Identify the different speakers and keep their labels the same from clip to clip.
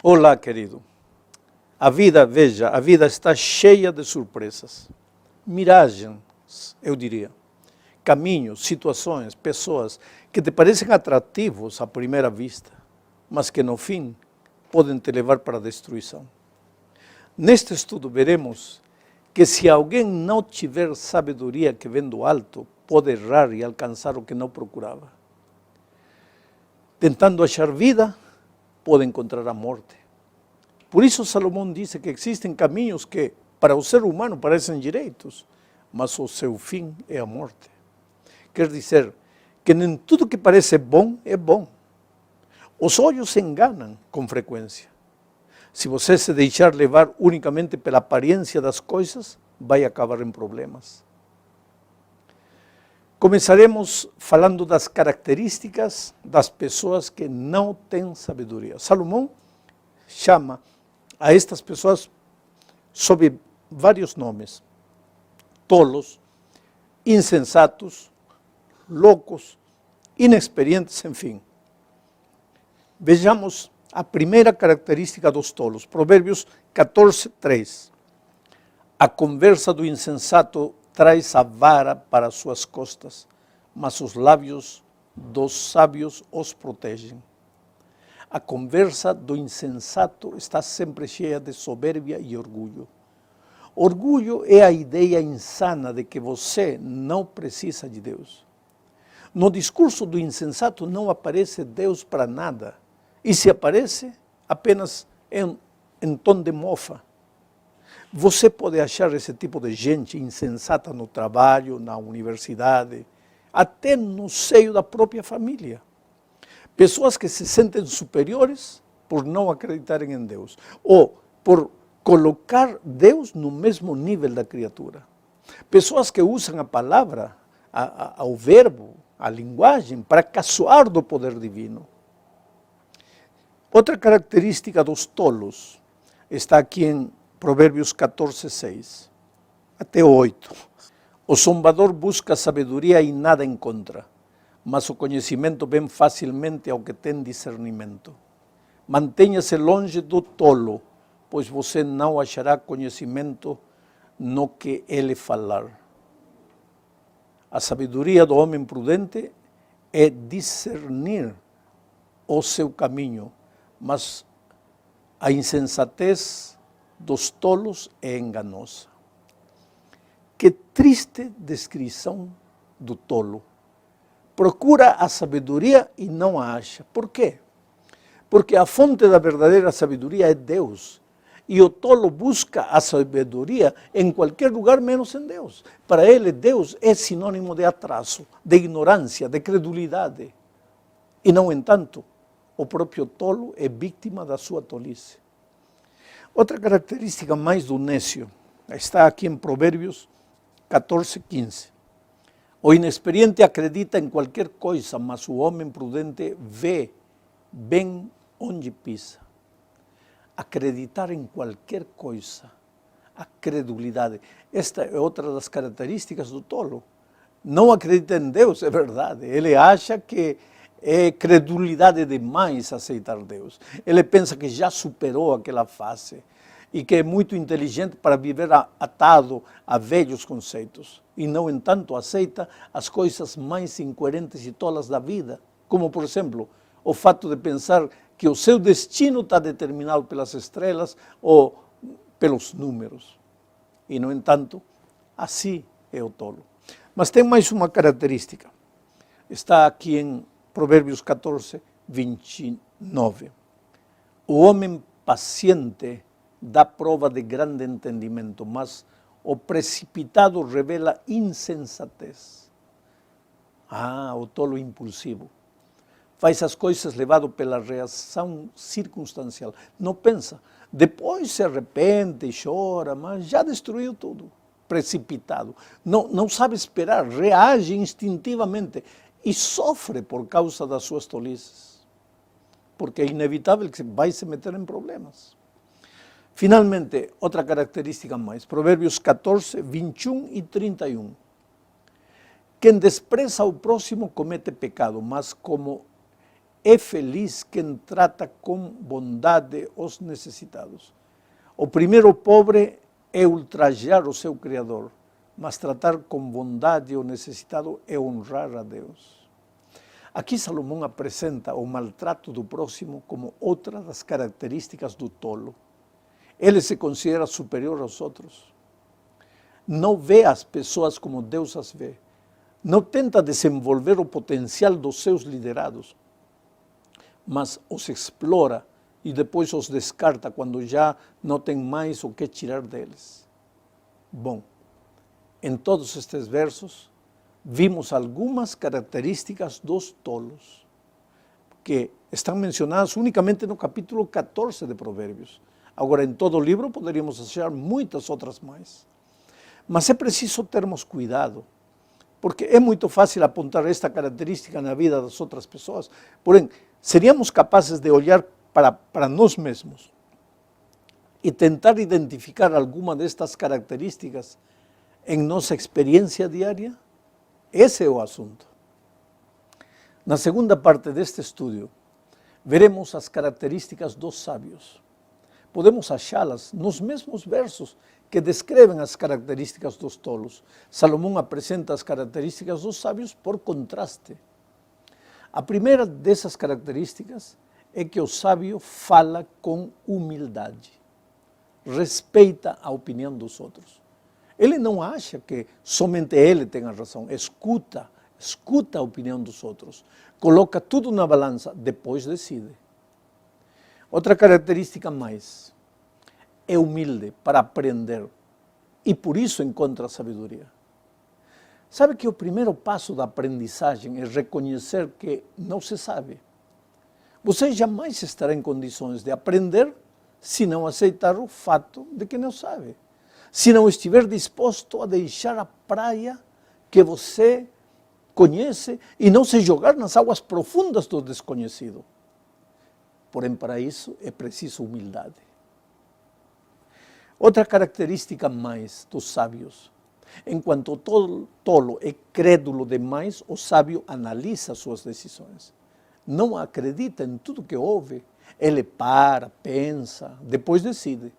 Speaker 1: Olá, querido. A vida, veja, a vida está cheia de surpresas. Miragens, eu diria. Caminhos, situações, pessoas que te parecem atrativos à primeira vista, mas que no fim podem te levar para a destruição. Neste estudo veremos que se alguém não tiver sabedoria que vem do alto, pode errar e alcançar o que não procurava. Tentando achar vida, pode encontrar a morte. Por isso Salomão disse que existem caminhos que para o ser humano parecem direitos, mas o seu fim é a morte. Quer dizer que nem tudo que parece bom é bom. Os olhos se enganam com frequência. Se você se deixar levar unicamente pela aparência das coisas, vai acabar em problemas. Começaremos falando das características das pessoas que não têm sabedoria. Salomão chama a estas pessoas sob vários nomes: tolos, insensatos, loucos, inexperientes, enfim. Vejamos a primeira característica dos tolos, Provérbios 14:3. A conversa do insensato traz a vara para suas costas, mas os lábios dos sábios os protegem. A conversa do insensato está sempre cheia de soberbia e orgulho. Orgulho é a ideia insana de que você não precisa de Deus. No discurso do insensato não aparece Deus para nada. E se aparece, apenas em tom de mofa. Você pode achar esse tipo de gente insensata no trabalho, na universidade, até no seio da própria família. Pessoas que se sentem superiores por não acreditarem em Deus, ou por colocar Deus no mesmo nível da criatura. Pessoas que usam a palavra, o verbo, a linguagem, para caçoar do poder divino. Outra característica dos tolos está aqui em Provérbios 14:6 até 8. O zombador busca sabedoria e nada encontra, mas o conhecimento vem facilmente ao que tem discernimento. Mantenha-se longe do tolo, pois você não achará conhecimento no que ele falar. A sabedoria do homem prudente é discernir o seu caminho, mas a insensatez dos tolos é enganosa. Que triste descrição do tolo. Procura a sabedoria e não a acha. Por quê? Porque a fonte da verdadeira sabedoria é Deus. E o tolo busca a sabedoria em qualquer lugar menos em Deus. Para ele, Deus é sinônimo de atraso, de ignorância, de credulidade. E, no entanto, o próprio tolo é vítima da sua tolice. Outra característica mais do nécio está aqui em Provérbios 14:15. O inexperiente acredita em qualquer coisa, mas o homem prudente vê bem onde pisa. Acreditar em qualquer coisa, a credulidade. Esta é outra das características do tolo. Não acredita em Deus, é verdade. Ele acha que é credulidade demais aceitar Deus. Ele pensa que já superou aquela fase e que é muito inteligente para viver atado a velhos conceitos. E, no entanto, aceita as coisas mais incoerentes e tolas da vida, como, por exemplo, o fato de pensar que o seu destino está determinado pelas estrelas ou pelos números. E, no entanto, assim é o tolo. Mas tem mais uma característica. Está aqui em Provérbios 14:29. O homem paciente dá prova de grande entendimento, mas o precipitado revela insensatez. O tolo impulsivo. Faz as coisas levado pela reação circunstancial. Não pensa. Depois se arrepende, chora, mas já destruiu tudo. Precipitado. Não sabe esperar, reage instintivamente e sofre por causa das suas tolices. Porque é inevitável que vai se meter em problemas. Finalmente, outra característica mais. Provérbios 14:21 e 31. Quem despreza ao próximo comete pecado, mas como é feliz quem trata com bondade os necessitados. O primeiro pobre é ultrajar o seu Criador, mas tratar com bondade o necessitado é honrar a Deus. Aqui Salomão apresenta o maltrato do próximo como outra das características do tolo. Ele se considera superior aos outros. Não vê as pessoas como Deus as vê. Não tenta desenvolver o potencial dos seus liderados, mas os explora e depois os descarta quando já não tem mais o que tirar deles. Bom, em todos estes versos, vimos algumas características dos tolos, que estão mencionadas unicamente no capítulo 14 de Provérbios. Agora, em todo o livro, poderíamos achar muitas outras mais. Mas é preciso termos cuidado, porque é muito fácil apontar esta característica na vida das outras pessoas. Porém, seríamos capazes de olhar para nós mesmos e tentar identificar alguma destas características em nossa experiência diária? Esse é o assunto. Na segunda parte deste estudo, veremos as características dos sábios. Podemos achá-las nos mesmos versos que descrevem as características dos tolos. Salomão apresenta as características dos sábios por contraste. A primeira dessas características é que o sábio fala com humildade, respeita a opinião dos outros. Ele não acha que somente ele tem a razão, escuta a opinião dos outros, coloca tudo na balança, depois decide. Outra característica mais, é humilde para aprender e por isso encontra sabedoria. Sabe que o primeiro passo da aprendizagem é reconhecer que não se sabe. Você jamais estará em condições de aprender se não aceitar o fato de que não sabe. Se não estiver disposto a deixar a praia que você conhece e não se jogar nas águas profundas do desconhecido. Porém, para isso é preciso humildade. Outra característica mais dos sábios. Enquanto o tolo é crédulo demais, o sábio analisa suas decisões. Não acredita em tudo que ouve. Ele para, pensa, depois decide.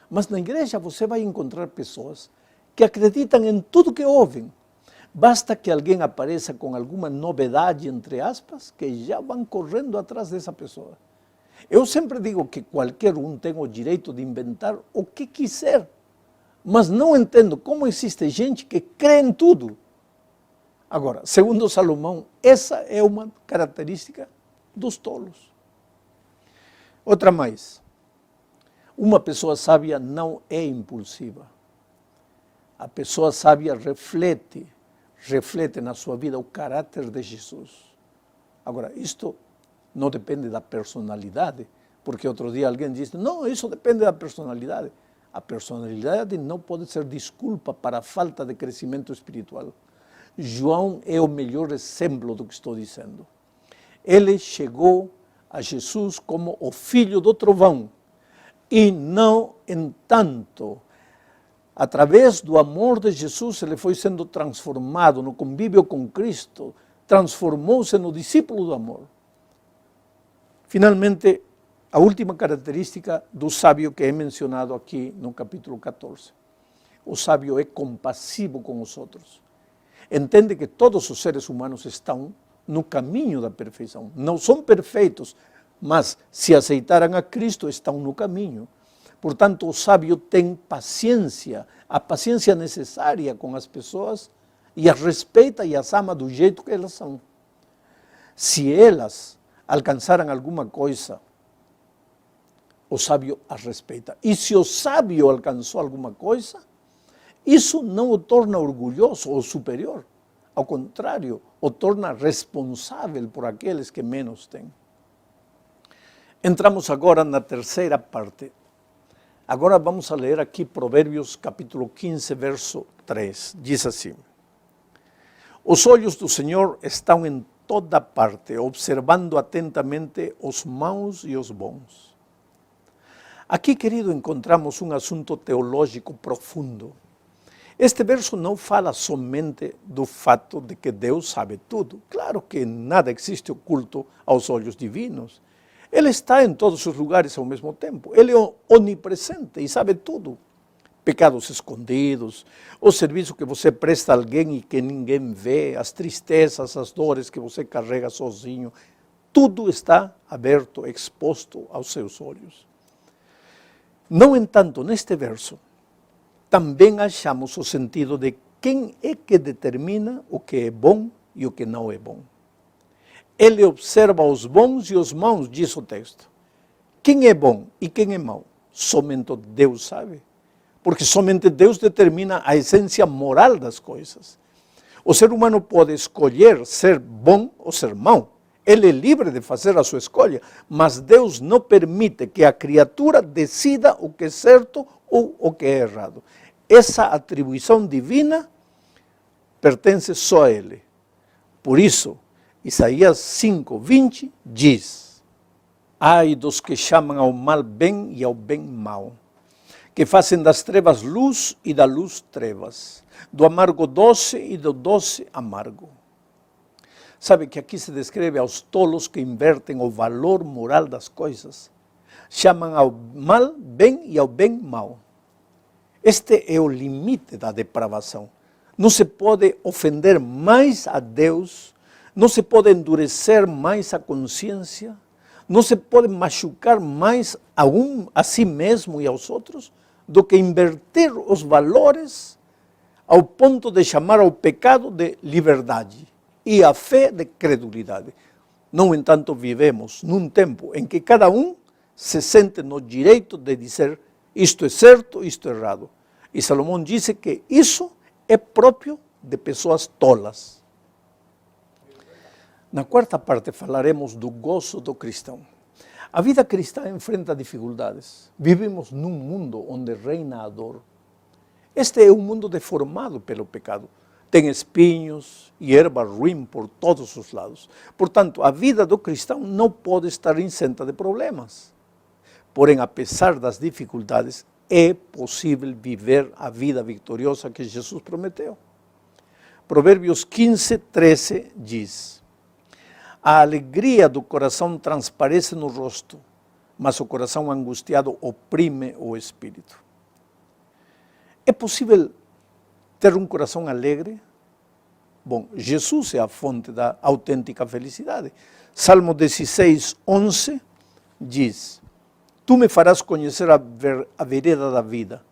Speaker 1: Mas na igreja você vai encontrar pessoas que acreditam em tudo que ouvem. Basta que alguém apareça com alguma novidade, entre aspas, que já vão correndo atrás dessa pessoa. Eu sempre digo que qualquer um tem o direito de inventar o que quiser, mas não entendo como existe gente que crê em tudo. Agora, segundo Salomão, essa é uma característica dos tolos. Outra mais, uma pessoa sábia não é impulsiva. A pessoa sábia reflete na sua vida o caráter de Jesus. Agora, isto não depende da personalidade, porque outro dia alguém disse, não, isso depende da personalidade. A personalidade não pode ser desculpa para a falta de crescimento espiritual. João é o melhor exemplo do que estou dizendo. Ele chegou a Jesus como o filho do trovão, e não, entanto, através do amor de Jesus, ele foi sendo transformado no convívio com Cristo, transformou-se no discípulo do amor. Finalmente, a última característica do sábio que é mencionado aqui no capítulo 14. O sábio é compassivo com os outros. Entende que todos os seres humanos estão no caminho da perfeição. Não são perfeitos, mas se aceitaram a Cristo, estão no caminho. Portanto, o sábio tem paciência, a paciência necessária com as pessoas e as respeita e as ama do jeito que elas são. Se elas alcançaram alguma coisa, o sábio as respeita. E se o sábio alcançou alguma coisa, isso não o torna orgulhoso ou superior. Ao contrário, o torna responsável por aqueles que menos têm. Entramos agora na terceira parte. Agora vamos a ler aqui Provérbios capítulo 15, verso 3. Diz assim: os olhos do Senhor estão em toda parte, observando atentamente os maus e os bons. Aqui, querido, encontramos um assunto teológico profundo. Este verso não fala somente do fato de que Deus sabe tudo. Claro que nada existe oculto aos olhos divinos. Ele está em todos os lugares ao mesmo tempo. Ele é onipresente e sabe tudo. Pecados escondidos, o serviço que você presta a alguém e que ninguém vê, as tristezas, as dores que você carrega sozinho, tudo está aberto, exposto aos seus olhos. No entanto, neste verso, também achamos o sentido de quem é que determina o que é bom e o que não é bom. Ele observa os bons e os maus, diz o texto. Quem é bom e quem é mau? Somente Deus sabe. Porque somente Deus determina a essência moral das coisas. O ser humano pode escolher ser bom ou ser mau. Ele é livre de fazer a sua escolha, mas Deus não permite que a criatura decida o que é certo ou o que é errado. Essa atribuição divina pertence só a Ele. Por isso, Isaías 5:20 diz: ai dos que chamam ao mal bem e ao bem mal, que fazem das trevas luz e da luz trevas, do amargo doce e do doce amargo. Sabe que aqui se descreve aos tolos que invertem o valor moral das coisas, chamam ao mal bem e ao bem mal. Este é o limite da depravação. Não se pode ofender mais a Deus, não se pode endurecer mais a consciência, não se pode machucar mais a si mesmo e aos outros, do que inverter os valores ao ponto de chamar ao pecado de liberdade e a fé de credulidade. No entanto, vivemos num tempo em que cada um se sente no direito de dizer isto é certo, isto é errado. E Salomão disse que isso é próprio de pessoas tolas. Na quarta parte falaremos do gozo do cristão. A vida cristã enfrenta dificuldades. Vivimos num mundo onde reina a dor. Este é um mundo deformado pelo pecado. Tem espinhos e erva ruim por todos os lados. Portanto, a vida do cristão não pode estar isenta de problemas. Porém, apesar das dificuldades, é possível viver a vida vitoriosa que Jesus prometeu. Provérbios 15:13 diz: a alegria do coração transparece no rosto, mas o coração angustiado oprime o espírito. É possível ter um coração alegre? Bom, Jesus é a fonte da autêntica felicidade. Salmo 16:11 diz: tu me farás conhecer a vereda da vida,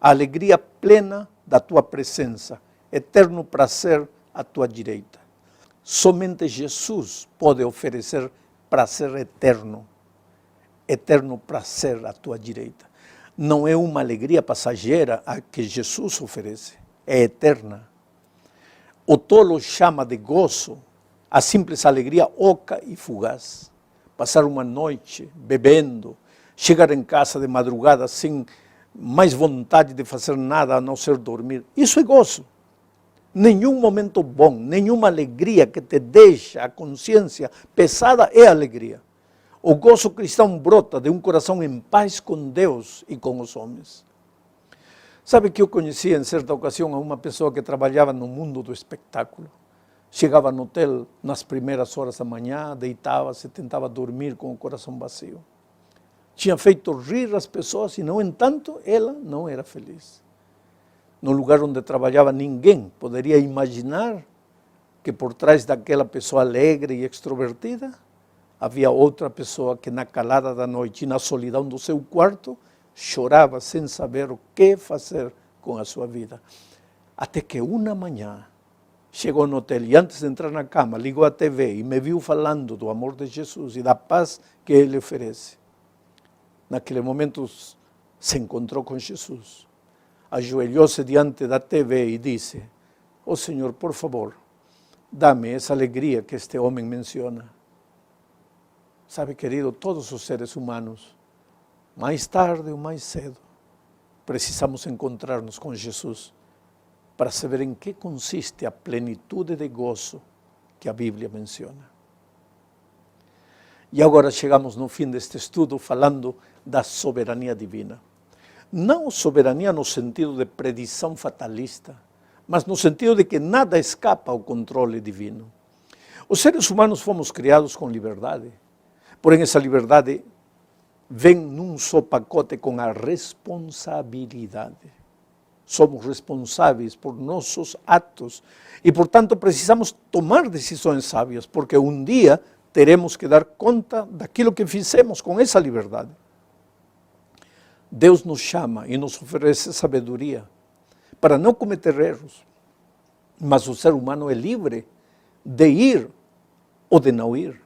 Speaker 1: a alegria plena da tua presença, eterno prazer à tua direita. Somente Jesus pode oferecer prazer eterno, eterno prazer à tua direita. Não é uma alegria passageira a que Jesus oferece, é eterna. O tolo chama de gozo a simples alegria oca e fugaz. Passar uma noite bebendo, chegar em casa de madrugada sem mais vontade de fazer nada a não ser dormir. Isso é gozo. Nenhum momento bom, nenhuma alegria que te deixa a consciência pesada é alegria. O gozo cristão brota de um coração em paz com Deus e com os homens. Sabe que eu conheci em certa ocasião a uma pessoa que trabalhava no mundo do espetáculo. Chegava no hotel nas primeiras horas da manhã, deitava-se, tentava dormir com o coração vazio. Tinha feito rir as pessoas e, no entanto, ela não era feliz. No lugar onde trabalhava, ninguém poderia imaginar que por trás daquela pessoa alegre e extrovertida, havia outra pessoa que na calada da noite, na solidão do seu quarto, chorava sem saber o que fazer com a sua vida. Até que uma manhã chegou no hotel e antes de entrar na cama, ligou a TV e me viu falando do amor de Jesus e da paz que Ele oferece. Naquele momento se encontrou com Jesus. Ajoelhou-se diante da TV e disse: ó Senhor, por favor, dá-me essa alegria que este homem menciona. Sabe, querido, todos os seres humanos, mais tarde ou mais cedo, precisamos encontrar-nos com Jesus para saber em que consiste a plenitude de gozo que a Bíblia menciona. E agora chegamos no fim deste estudo falando da soberania divina. Não soberania no sentido de predição fatalista, mas no sentido de que nada escapa ao controle divino. Os seres humanos fomos criados com liberdade, porém essa liberdade vem num só pacote com a responsabilidade. Somos responsáveis por nossos atos e, portanto, precisamos tomar decisões sábias, porque um dia teremos que dar conta daquilo que fizemos com essa liberdade. Deus nos chama e nos oferece sabedoria para não cometer erros, mas o ser humano é livre de ir ou de não ir.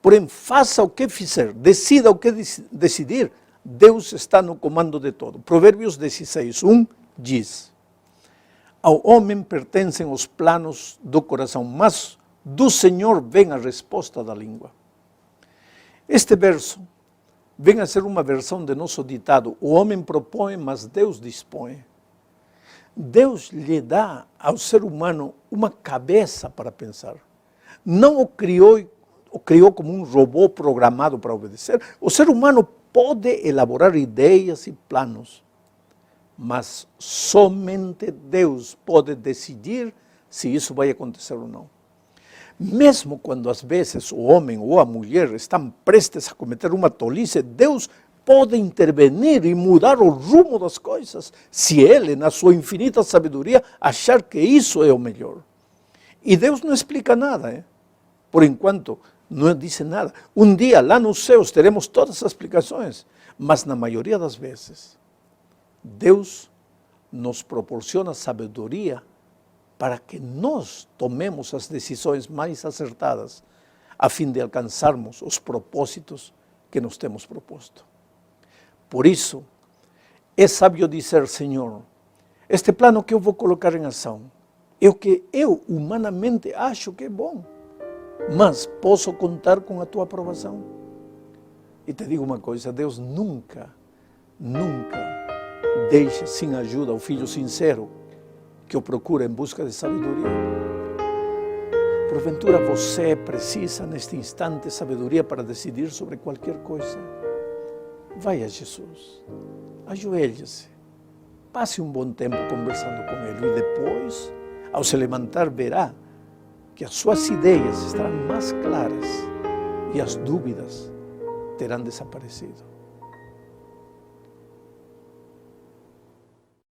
Speaker 1: Porém, faça o que fizer, decida o que decidir, Deus está no comando de todo. Provérbios 16:1 diz: ao homem pertencem os planos do coração, mas do Senhor vem a resposta da língua. Este verso vem a ser uma versão de nosso ditado: o homem propõe, mas Deus dispõe. Deus lhe dá ao ser humano uma cabeça para pensar. Não o criou como um robô programado para obedecer. O ser humano pode elaborar ideias e planos, mas somente Deus pode decidir se isso vai acontecer ou não. Mesmo quando às vezes o homem ou a mulher estão prestes a cometer uma tolice, Deus pode intervenir e mudar o rumo das coisas, se Ele, na sua infinita sabedoria, achar que isso é o melhor. E Deus não explica nada, por enquanto não disse nada. Um dia lá nos céus teremos todas as explicações, mas na maioria das vezes, Deus nos proporciona sabedoria para que nós tomemos as decisões mais acertadas, a fim de alcançarmos os propósitos que nos temos proposto. Por isso, é sábio dizer: Senhor, este plano que eu vou colocar em ação é o que eu humanamente acho que é bom, mas posso contar com a tua aprovação. E te digo uma coisa: Deus nunca deixa sem ajuda o filho sincero que o procura em busca de sabedoria. Porventura você precisa neste instante sabedoria para decidir sobre qualquer coisa. Vai a Jesus, ajoelhe-se, passe um bom tempo conversando com Ele e depois, ao se levantar, verá que as suas ideias estarão mais claras e as dúvidas terão desaparecido.